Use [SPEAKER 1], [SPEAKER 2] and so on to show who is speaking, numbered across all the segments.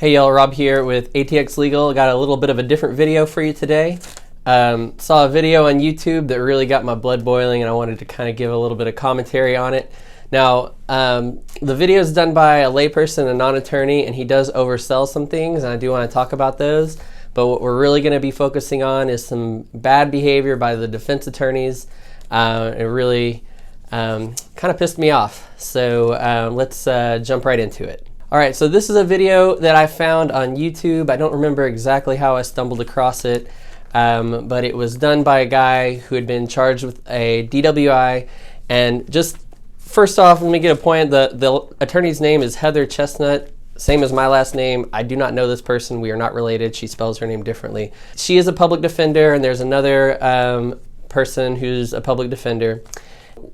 [SPEAKER 1] Hey y'all, Rob here with ATX Legal. Got a little bit of a different video for you today. Saw a video on YouTube that really got my blood boiling and I wanted to kind of give a little bit of commentary on it. Now, the video is done by a layperson, a non-attorney, and he does oversell some things, and I do want to talk about those. But what we're really going to be focusing on is some bad behavior by the defense attorneys. It really kind of pissed me off. So let's jump right into it. All right, so this is a video that I found on YouTube. I don't remember exactly how I stumbled across it, but it was done by a guy who had been charged with a DWI. And just first off, let me get a point. The attorney's name is Heather Chestnut, same as my last name. I do not know this person. We are not related. She spells her name differently. She is a public defender, and there's another person who's a public defender.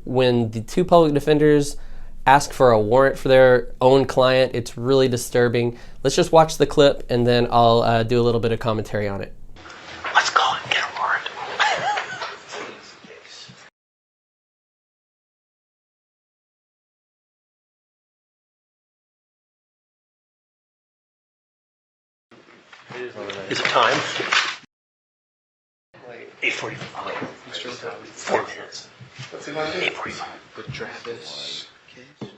[SPEAKER 1] When the two public defenders ask for a warrant for their own client, it's really disturbing. Let's just watch the clip and then I'll do a little bit of commentary on it.
[SPEAKER 2] Let's go and get a warrant. Is it time? 8:45. 4 minutes.
[SPEAKER 3] What's he going to do?
[SPEAKER 2] 8:45.
[SPEAKER 3] The Travis case?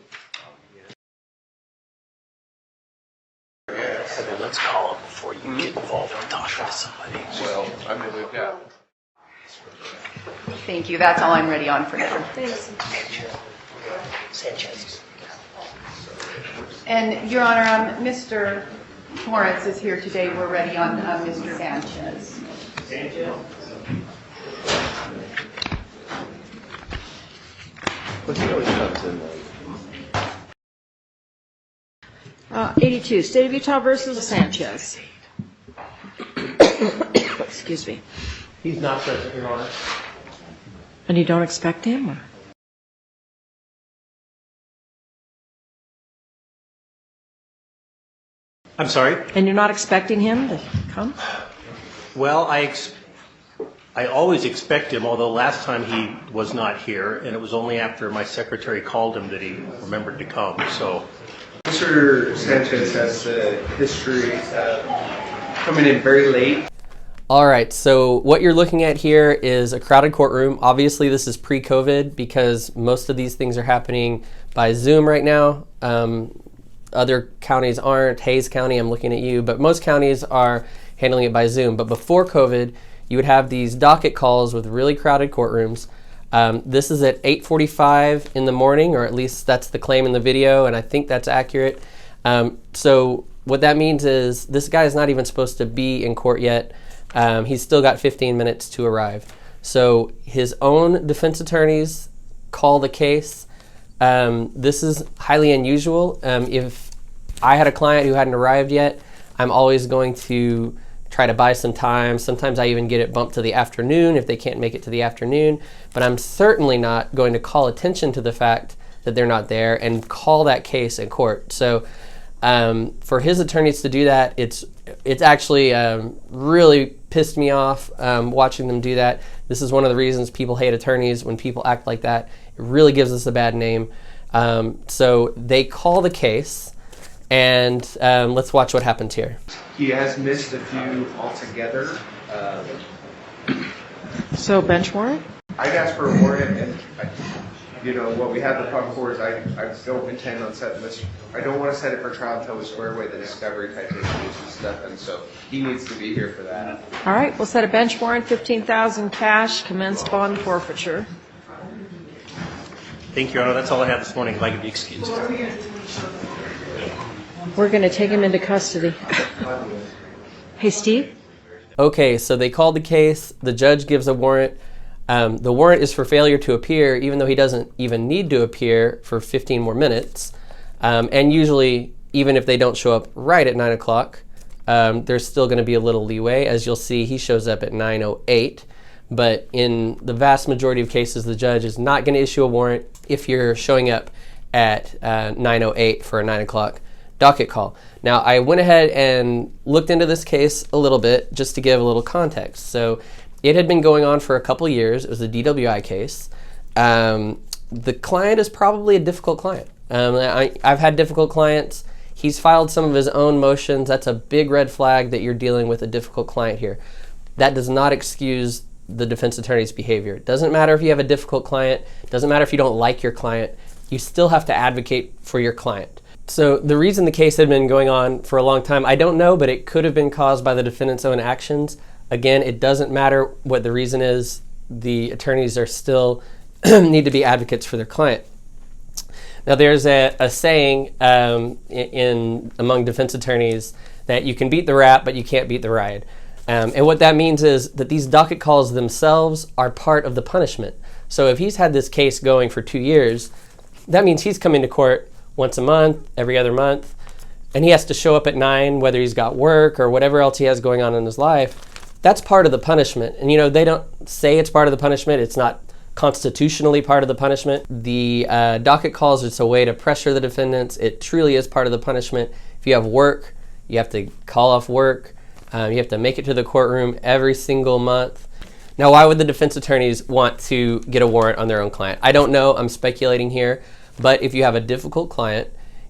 [SPEAKER 2] Heather, let's call him before you get involved in talking to somebody.
[SPEAKER 3] Well, I mean, we've got.
[SPEAKER 4] Thank you. That's all I'm ready on for now. Thanks.
[SPEAKER 2] Sanchez.
[SPEAKER 4] And Your Honor, Mr. Torrance is here today. We're ready on Mr. Sanchez.
[SPEAKER 3] He always comes in late.
[SPEAKER 5] 82, State of Utah versus Sanchez. Excuse me.
[SPEAKER 2] He's not present, Your Honor.
[SPEAKER 5] And you don't expect him? Or?
[SPEAKER 2] I'm sorry?
[SPEAKER 5] And you're not expecting him to come?
[SPEAKER 2] Well, I always expect him, although last time he was not here, and it was only after my secretary called him that he remembered to come, so.
[SPEAKER 3] Mr. Sanchez has a history of coming in very late.
[SPEAKER 1] All right, so what you're looking at here is a crowded courtroom. Obviously, this is pre-COVID because most of these things are happening by Zoom right now. Other counties aren't. Hays County, I'm looking at you, but most counties are handling it by Zoom. But before COVID, you would have these docket calls with really crowded courtrooms. This is at 8:45 in the morning, or at least that's the claim in the video, and I think that's accurate. So what that means is this guy is not even supposed to be in court yet. He's still got 15 minutes to arrive. So his own defense attorneys call the case. This is highly unusual. If I had a client who hadn't arrived yet, I'm always going to try to buy some time. Sometimes I even get it bumped to the afternoon if they can't make it to the afternoon. But I'm certainly not going to call attention to the fact that they're not there and call that case in court. So for his attorneys to do that, it's actually really pissed me off watching them do that. This is one of the reasons people hate attorneys. When people act like that, it really gives us a bad name. So they call the case, and let's watch what happens here.
[SPEAKER 3] He has missed a few altogether.
[SPEAKER 5] So bench warrant?
[SPEAKER 3] I'd ask for a warrant, and what we have the problem for is I don't intend on setting this. I don't want to set it for trial until we square away the discovery type issues and stuff, and so he needs to be here for that.
[SPEAKER 5] All right, we'll set a bench warrant, $15,000 cash, commenced bond forfeiture.
[SPEAKER 2] Thank you, Your Honor. That's all I have this morning. If I could be excused.
[SPEAKER 5] We're going to take him into custody. Hey, Steve?
[SPEAKER 1] Okay, so they called the case. The judge gives a warrant. The warrant is for failure to appear, even though he doesn't even need to appear for 15 more minutes. And usually, even if they don't show up right at 9 o'clock, there's still going to be a little leeway. As you'll see, he shows up at 9:08. But in the vast majority of cases, the judge is not going to issue a warrant if you're showing up at 9:08 for a 9 o'clock docket call. Now, I went ahead and looked into this case a little bit just to give a little context. So it had been going on for a couple years. It was a DWI case. The client is probably a difficult client. I've had difficult clients. He's filed some of his own motions. That's a big red flag that you're dealing with a difficult client here. That does not excuse the defense attorney's behavior. It doesn't matter if you have a difficult client. It doesn't matter if you don't like your client. You still have to advocate for your client. So the reason the case had been going on for a long time, I don't know, but it could have been caused by the defendant's own actions. Again, it doesn't matter what the reason is. The attorneys are still need to be advocates for their client. Now, there's a saying among defense attorneys that you can beat the rap, but you can't beat the ride. And what that means is that these docket calls themselves are part of the punishment. So if he's had this case going for 2 years, that means he's coming to court once a month, every other month, and he has to show up at 9, whether he's got work or whatever else he has going on in his life. That's part of the punishment. And they don't say it's part of the punishment. It's not constitutionally part of the punishment. The docket calls, it's a way to pressure the defendants. It truly is part of the punishment. If you have work, you have to call off work. You have to make it to the courtroom every single month. Now, why would the defense attorneys want to get a warrant on their own client? I don't know. I'm speculating here. But if you have a difficult client,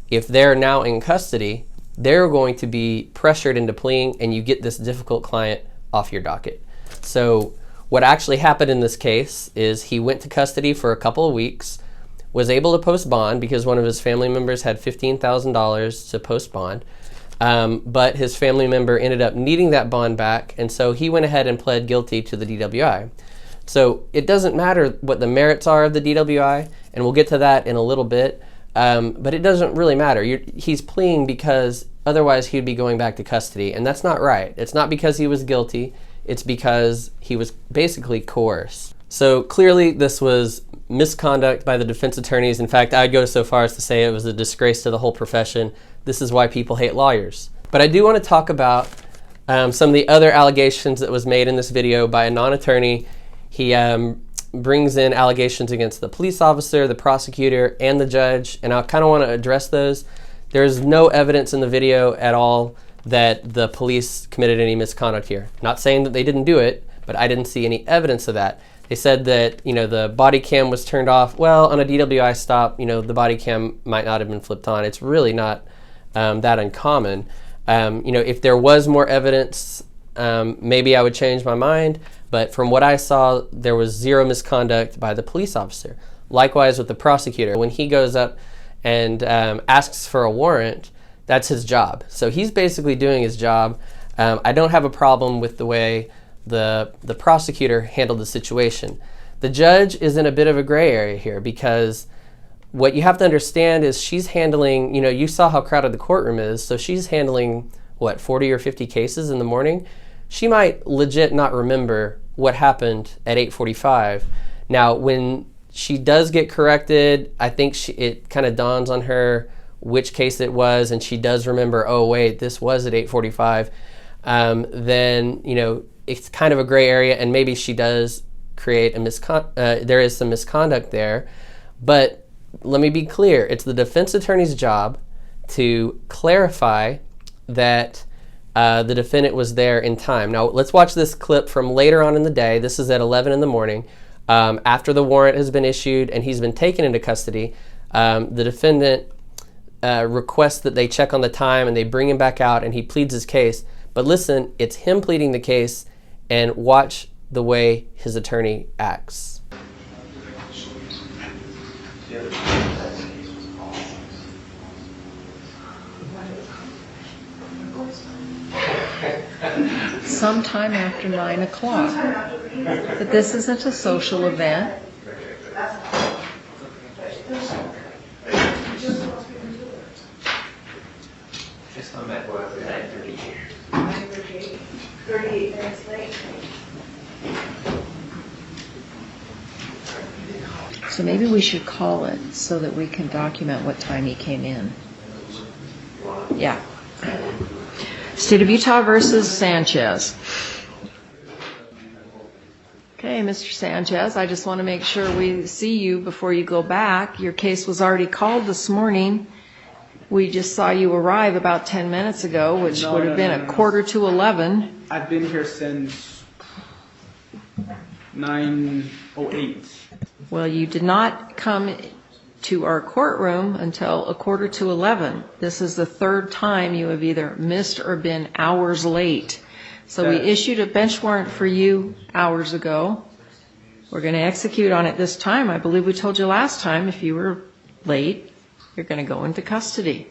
[SPEAKER 1] if they're now in custody, they're going to be pressured into pleading, and you get this difficult client off your docket. So what actually happened in this case is he went to custody for a couple of weeks, was able to post bond because one of his family members had $15,000 to post bond, but his family member ended up needing that bond back, and so he went ahead and pled guilty to the DWI. So it doesn't matter what the merits are of the DWI, and we'll get to that in a little bit, but it doesn't really matter. He's pleading because otherwise he'd be going back to custody, and that's not right. It's not because he was guilty. It's because he was basically coerced. So clearly this was misconduct by the defense attorneys. In fact, I'd go so far as to say it was a disgrace to the whole profession. This is why people hate lawyers. But I do want to talk about some of the other allegations that was made in this video by a non-attorney. He brings in allegations against the police officer, the prosecutor, and the judge, and I kind of want to address those. There's no evidence in the video at all that the police committed any misconduct here. Not saying that they didn't do it, but I didn't see any evidence of that. They said that the body cam was turned off. Well, on a DWI stop, the body cam might not have been flipped on. It's really not that uncommon. If there was more evidence, maybe I would change my mind. But from what I saw, there was zero misconduct by the police officer. Likewise with the prosecutor. When he goes up and asks for a warrant, that's his job. So he's basically doing his job. I don't have a problem with the way the prosecutor handled the situation. The judge is in a bit of a gray area here because what you have to understand is she's handling, you saw how crowded the courtroom is, so she's handling, 40 or 50 cases in the morning? She might legit not remember what happened at 8:45. Now, when she does get corrected, I think it kind of dawns on her which case it was, and she does remember, oh wait, this was at 8:45. Then, it's kind of a gray area, and maybe she does create there is some misconduct there. But let me be clear, it's the defense attorney's job to clarify that the defendant was there in time. Now, let's watch this clip from later on in the day. This is at 11 in the morning. After the warrant has been issued and he's been taken into custody, the defendant requests that they check on the time and they bring him back out and he pleads his case. But listen, it's him pleading the case, and watch the way his attorney acts.
[SPEAKER 5] Sometime after 9 o'clock. But this isn't a social event.
[SPEAKER 3] Just come back what, 9:38.
[SPEAKER 4] 38 minutes late.
[SPEAKER 5] So maybe we should call it so that we can document what time he came in. Yeah. State of Utah versus Sanchez. Okay, Mr. Sanchez, I just want to make sure we see you before you go back. Your case was already called this morning. We just saw you arrive about 10 minutes ago, which would have been 11:15.
[SPEAKER 6] I've been here since 9:08.
[SPEAKER 5] Well, you did not come to our courtroom until 11:15. This is the third time you have either missed or been hours late. So we issued a bench warrant for you hours ago. We're going to execute on it this time. I believe we told you last time if you were late, you're going to go into custody.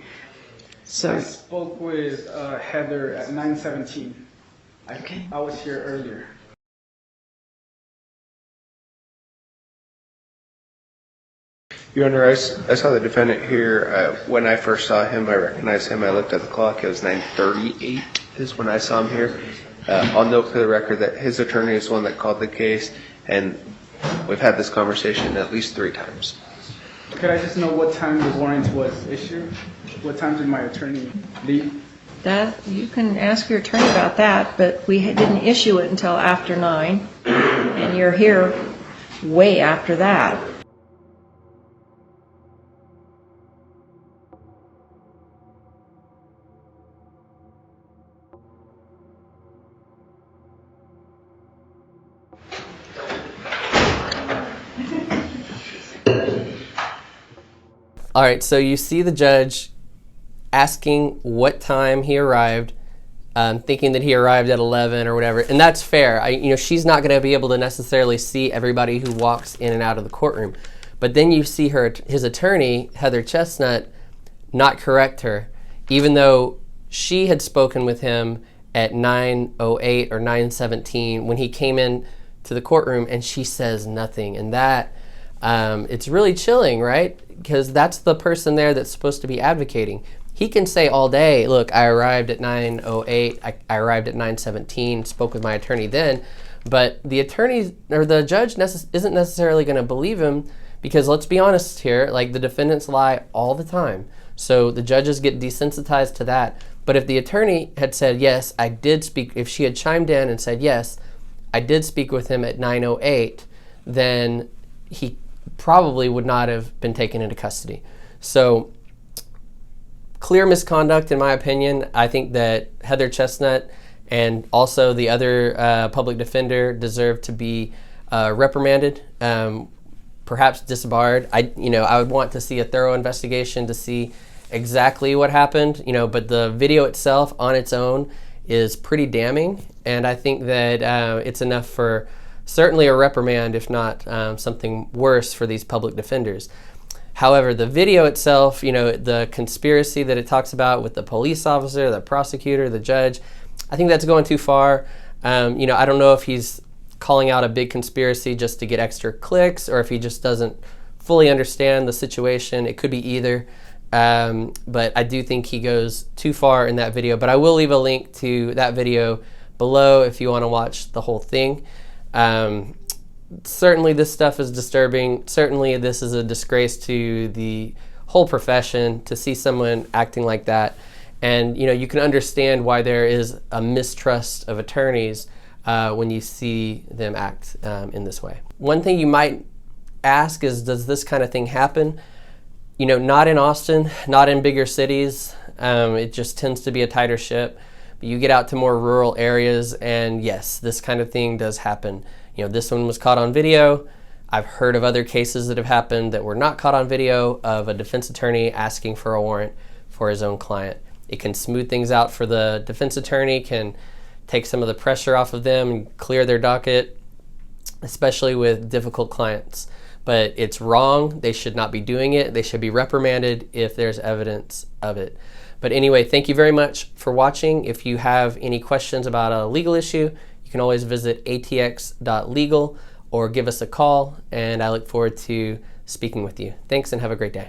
[SPEAKER 5] So
[SPEAKER 6] I spoke with Heather at 9:17.
[SPEAKER 5] Okay.
[SPEAKER 6] I was here earlier.
[SPEAKER 3] Your Honor, I saw the defendant here. When I first saw him, I recognized him. I looked at the clock. It was 9:38 is when I saw him here. I'll note for the record that his attorney is the one that called the case, and we've had this conversation at least 3 times.
[SPEAKER 6] Could I just know what time the warrant was issued? What time did my attorney leave?
[SPEAKER 5] that, you can ask your attorney about that, but we didn't issue it until after 9, and you're here way after that.
[SPEAKER 1] All right, so you see the judge asking what time he arrived, thinking that he arrived at 11 or whatever, and that's fair. She's not going to be able to necessarily see everybody who walks in and out of the courtroom. But then you see his attorney, Heather Chestnut, not correct her, even though she had spoken with him at 9:08 or 9:17 when he came in to the courtroom, and she says nothing. And that, it's really chilling, right? Because that's the person there that's supposed to be advocating. He can say all day, look, I arrived at 9:08, I arrived at 9:17, spoke with my attorney then, but the attorney or the judge isn't necessarily going to believe him, because let's be honest here, like, the defendants lie all the time. So the judges get desensitized to that. But if the attorney had said, yes, I did speak, if she had chimed in and said, yes, I did speak with him at 9:08, then he probably would not have been taken into custody. So clear misconduct, in my opinion. I think that Heather Chestnut and also the other public defender deserve to be reprimanded, perhaps disbarred. I would want to see a thorough investigation to see exactly what happened, but the video itself on its own is pretty damning, and I think that it's enough for certainly a reprimand, if not something worse for these public defenders. However, the video itself, the conspiracy that it talks about with the police officer, the prosecutor, the judge, I think that's going too far. I don't know if he's calling out a big conspiracy just to get extra clicks, or if he just doesn't fully understand the situation. It could be either. But I do think he goes too far in that video. But I will leave a link to that video below if you want to watch the whole thing. Certainly this stuff is disturbing. Certainly this is a disgrace to the whole profession to see someone acting like that. And you can understand why there is a mistrust of attorneys when you see them act in this way. One thing you might ask is, does this kind of thing happen? Not in Austin, not in bigger cities. It just tends to be a tighter ship. But you get out to more rural areas, and yes, this kind of thing does happen. This one was caught on video. I've heard of other cases that have happened that were not caught on video, of a defense attorney asking for a warrant for his own client. It can smooth things out for the defense attorney, can take some of the pressure off of them and clear their docket, especially with difficult clients. But it's wrong. They should not be doing it. They should be reprimanded if there's evidence of it. But anyway, thank you very much for watching. If you have any questions about a legal issue, you can always visit atx.legal or give us a call, and I look forward to speaking with you. Thanks, and have a great day.